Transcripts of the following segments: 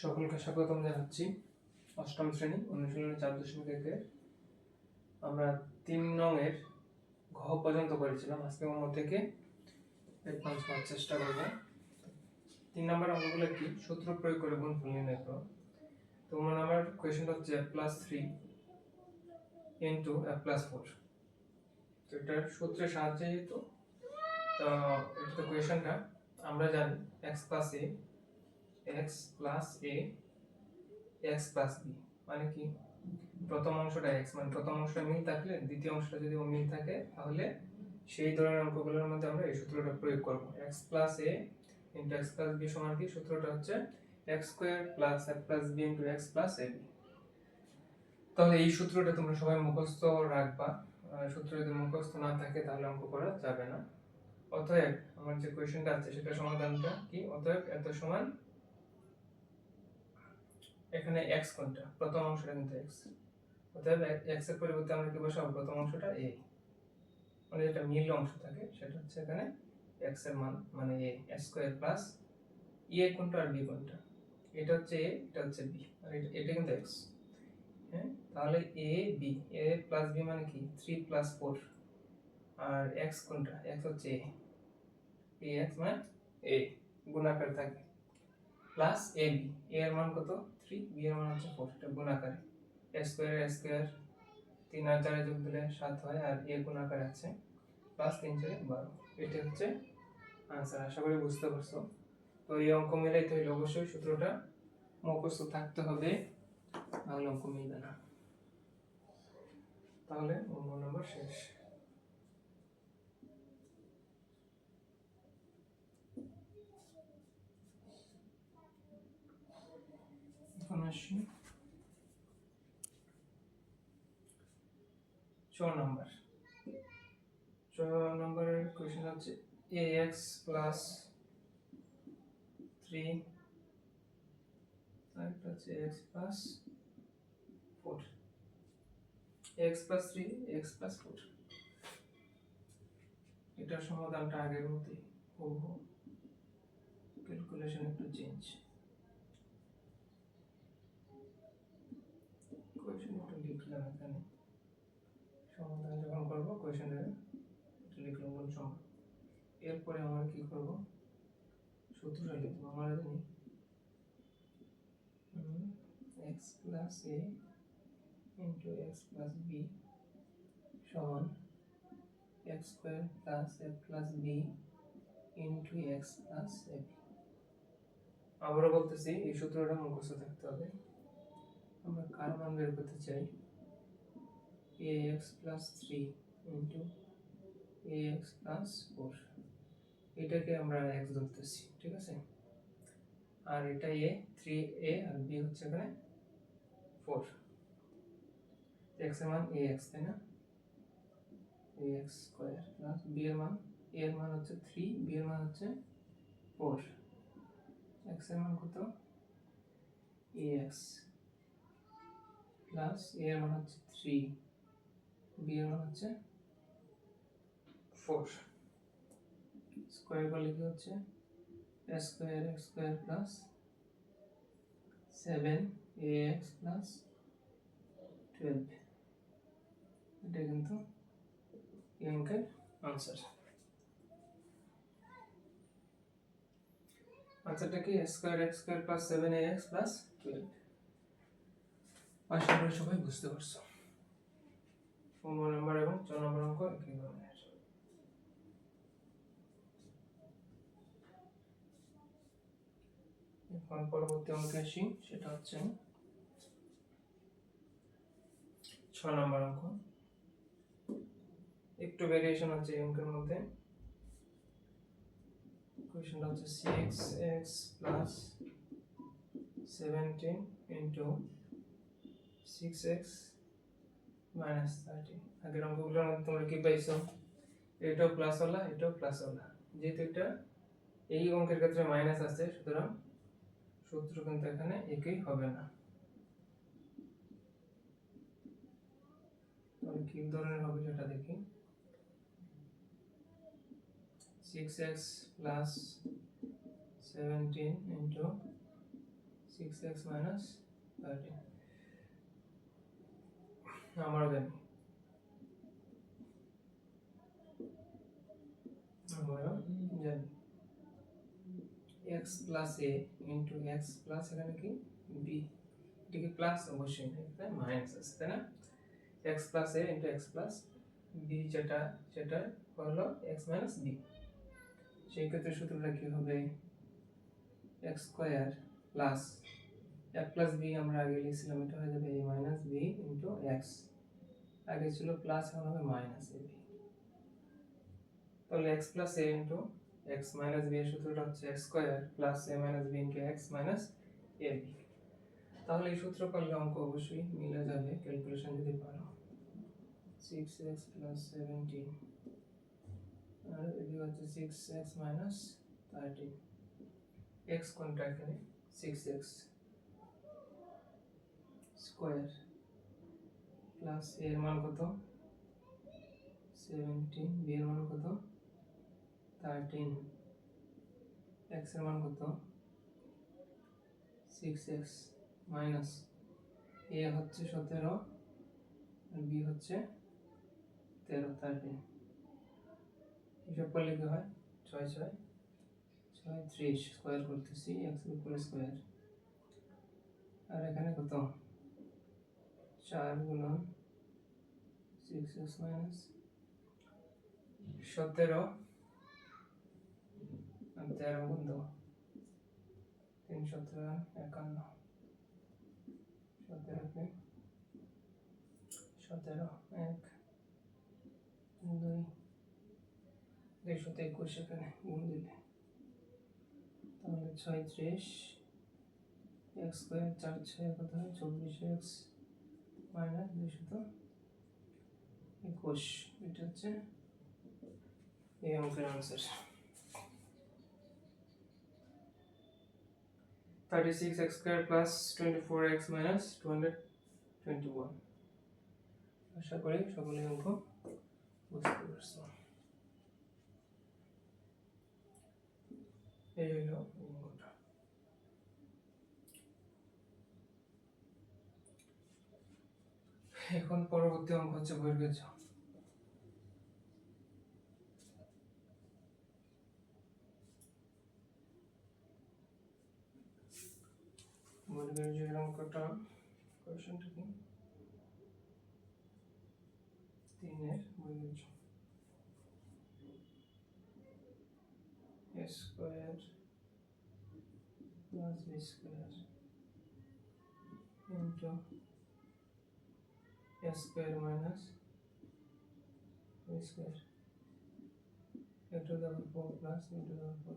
সকলকে স্বাগতম জানাচ্ছি অষ্টম শ্রেণী অনুশীলনী 4.1 আমরা 3 নং এর ঘ পর্যন্ত করেছিলাম। আজকে ওর থেকে অ্যাডভান্স করার চেষ্টা করব। 3 নম্বর অঙ্কগুলো কি সূত্র প্রয়োগ করে গুণফল নির্ণয় করো। তো আমার কোশ্চেনটা হচ্ছে f+3 ইনটু f+4। তো এটার সূত্রের সাহায্যে তো এটা কোশ্চেনটা আমরা জানি x plus a x plus b মানে কি প্রথম অংশটা x মানে প্রথম অংশটা মিল থাকলে দ্বিতীয় অংশটা যদি মিল থাকে তাহলে সেই ধরনের অঙ্কগুলোর মধ্যে আমরা এই সূত্রটা প্রয়োগ করব। x plus a into x plus b সমান কি সূত্রটা হচ্ছে x square plus f plus b into x plus ab। তাহলে এই সূত্রটা তোমরা সবাই মুখস্থ রাখবা। সূত্র যদি মুখস্থ না থাকে তাহলে অঙ্ক করা যাবে না। অতএব আমার যে কোশ্চেনটা আছে সেটা সমাধানটা কি, অতএব এত সমান এখানে x কোনটা প্রথম অংশটা কিন্তু x, অতএব x এর পরিবর্তে আমরা কি বসাবো প্রথম অংশটা a, মানে যেটা মিল অংশ থাকে সেটা হচ্ছে এখানে x এর মান মানে a স্কয়ার প্লাস a কোনটা আর b কোনটা, এটা হচ্ছে a এটা হচ্ছে b আর এটা কিন্তু x। হ্যাঁ, তাহলে a plus b মানে কি 3 plus 4 আর x কোনটা x হচ্ছে a x মানে a গুণাকার থাকে প্লাস ab, a এর মান কত 3, b এর মান হচ্ছে 4, এটা গুণাকারে a স্কয়ার 3 আর 4 যোগ দিলে 7 হয় আর a গুণাকারে আছে প্লাস 3 4 12, এটা হচ্ছে आंसर। আশা করি বুঝতে পারছো। তো এই অঙ্ক মিলাইতে হলে অবশ্যই সূত্রটা মুখস্থ থাকতে হবে, নাহলে অঙ্ক মিলবে না। তাহলে অঙ্ক নাম্বার শেষ। এখন আসি 6 নাম্বার। 6 নাম্বারের কোশ্চেন হচ্ছে ax plus 3 আর এটা হচ্ছে x plus 4, x plus 3 x plus 4। এটার সমাধানটা আগের মতই করবো, ক্যালকুলেশন একটু চেঞ্জ, কোশ্চেন একটু লিখলাম এখানে, সমাধান যখন করবো কোশ্চেনের একটু লিখলাম কোন সংখ্যা। এরপরে আমরা কি করব সূত্রটা লিখব। আমরা জানি x plus a into x plus b সমান x square plus f plus b into x plus a। আবারও বলতেছি এই সূত্রটা মুখস্থ থাকতে হবে। আমরা কার মান বের করতে চাই ax plus 3 into ax plus 4, এটাকে আমরা x ধরতেছি, ঠিক আছে, আর এটা a 3a আর b হচ্ছে এখানে 4, x এর মান ax তাই না, ax স্কয়ার প্লাস b এর মান a এর মান হচ্ছে 3 b এর মান হচ্ছে 4, x এর মান কত ax প্লাস a এর মান হচ্ছে 3 b এর মান হচ্ছে 4, স্কয়ার করলে কি হচ্ছে a square x square plus 7ax plus 12, এটা কিন্তু এই অঙ্কের आंसर। आंसरটা কি a square x square plus 7ax plus 12। আশা করি সবাই বুঝতে পারছো। 15 নম্বর এবং 4 নম্বর অঙ্ক একই ধরনের। এখন পরবর্তী অঙ্কে আসি, সেটা হচ্ছে 6 নম্বর অঙ্ক। একটু ভেরিয়েশন আছে এই অঙ্কের মধ্যে। কোশ্চেনটা হচ্ছে 6x plus 17 into 6x minus 30। আগের অঙ্কগুলোর মধ্যে তোমরা কি পাইছো, এটাও প্লাস ওলা এটাও প্লাস ওলা, যেহেতু এটা এই অঙ্কের ক্ষেত্রে মাইনাস আছে সুতরাং সূত্র কিন্তু এখানে একই হবে না। তাহলে কি ধরনের হবে সেটা দেখি। 6x plus 17 into 6 6x minus 13 আমরা জানি x plus a into x plus এখানে কি b, এটা কি প্লাস অবশ্যই না, এটা মাইনাস আছে তাই না, x plus a into x plus b যেটা সেটা হলো x minus b, সেই ক্ষেত্রে সূত্রটা কি হবে x square plus a plus b আমরা আগে লিখছিলাম, এটা হয়ে যাবে a minus b into x, আগে ছিল প্লাস এখন হবে মাইনাস ab, তাহলে x plus a into x minus b এর সূত্রটা হচ্ছে x square plus a minus b into x minus ab, তাহলে এই সূত্র করলে অঙ্ক অবশ্যই মিলে যাবে ক্যালকুলেশন যদি পারো। 6x plus 17 আর এদিকে হচ্ছে 6x minus 13, x কোনটা এখানে 6x স্কয়ার প্লাস a এর মান কত 17, b এর মান কত 13, x এর মান কত 6x মাইনাস a হচ্ছে 17 আর b হচ্ছে 13 হিসাব করলে কি হয় 6 6 36 স্কয়ার করতেছি x এর উপরে স্কয়ার, আর এখানে কত 4 গুণন 6x মাইনাস 17 আর 13 গুণ দাও 3 17 51, 17 কে 17 1 2 221 এখানে গুণ দিলে তাহলে 36 x স্কয়ার 4 6 কত হয় 24x মাইনাস 221, এটা হচ্ছে এই অঙ্কের answer 36x square plus 24x minus 221। আশা করি সকলে অঙ্ক বুঝতে পারছো। এই হলো অঙ্কটা। এখন পরবর্তী অঙ্ক হচ্ছে বর্গের জ। বর্গের যে অঙ্কটা কোশ্চেনটা কি 3 এর বর্গের জ a square plus b square into a square minus b square a to the power 4 plus b to the power 4।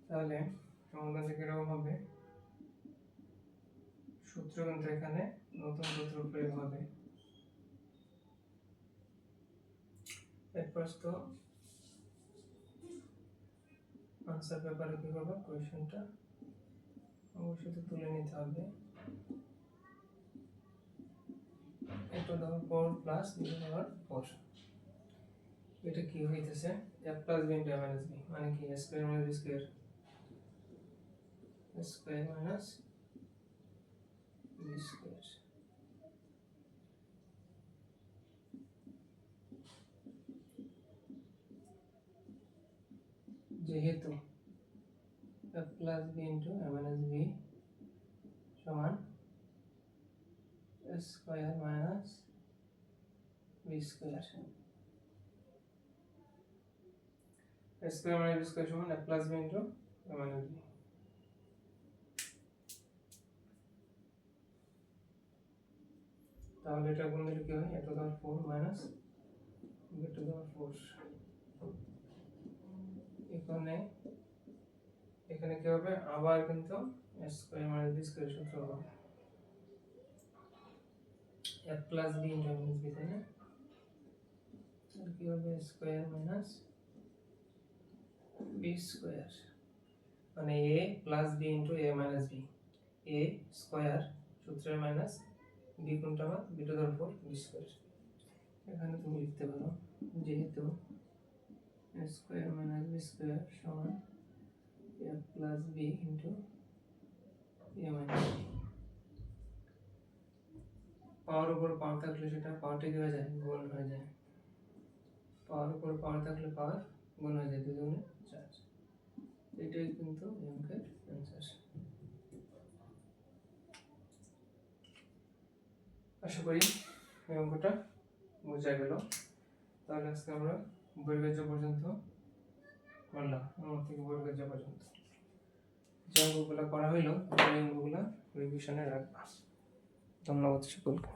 তাহলে সমাধান থেকে এরকম হবে, সূত্র কিন্তু এখানে নতুন সূত্র প্রয়োগ হবে। এরপর তো আনসার পেপারে কি করবে কোশ্চেনটা অবশ্যই তো তুলে নিতে হবে, a to the power plus b to the power 4, এটা কি হইতেছে a plus b into a minus b, মানে কি a square minus b square, a square minus b square, যেহেতু a plus b into a minus b সমান a square minus b square, a square minus b square সমান a plus b into a minus b। তাহলে এটা গুণ দিলে কি হয় a to the power 4 minus b to the power 4, এখানে কি হবে আবার কিন্তু a square minus b square সূত্র হবে a plus b into a minus b, তাই না, তাহলে কি হবে a square minus b square, মানে a plus b into a minus b, a square সূত্রের মাইনাস b কোনটা হবে b to the power 4 b square। এখানে তুমি লিখতে পারো যেহেতু a square minus b square সমান a plus B into A minus B. Power উপর পাওয়ার থাকলে সেটা পাওয়ারটা কি হয়ে যায়, গুণ হয়ে যায়। পাওয়ার উপর পাওয়ার থাকলে পাওয়ার গুণ হয়ে যায়, 2 দুগুণে 4। এটাই কিন্তু এই অঙ্কের অ্যান্সার। আশা করি এই অঙ্কটা বোঝা গেল। তাহলে আজকে আমরা বর্গজ পর্যন্ত করলাম, আমার থেকে বর্গজ পর্যন্ত যে অঙ্কগুলো করা হইলো এই অঙ্কগুলো রিভিশনে রাখবা। ধন্যবাদ সকলকে।